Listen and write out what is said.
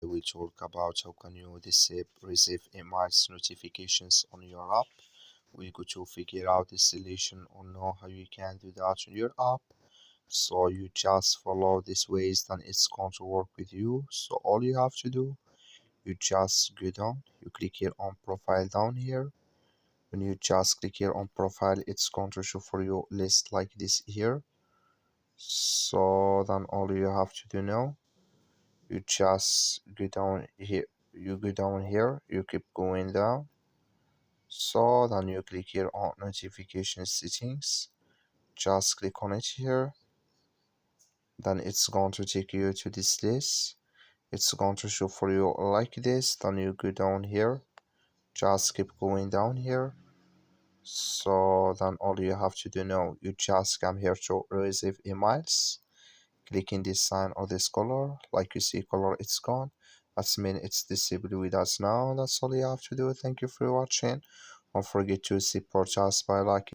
will talk about how can you receive emails notifications on your app. We're going to figure out the solution or know how you can do that on your app. So you just follow these ways, then it's going to work with you. So all you have to do, you just go down, you click here on profile down here. When you just click here on profile, it's going to show for you list like this here. So then all you have to do now, you just go down here, you keep going down. So then you click here on notification settings, just click on it here. Then it's going to take you to this list. It's going to show for you like this. Then you go down here, just keep going down here. So then all you have to do now, you just come here to receive emails, clicking this sign or this color. Like you see color, it's gone. That's mean it's disabled with us now. That's all you have to do. Thank you for watching. Don't forget to support us by liking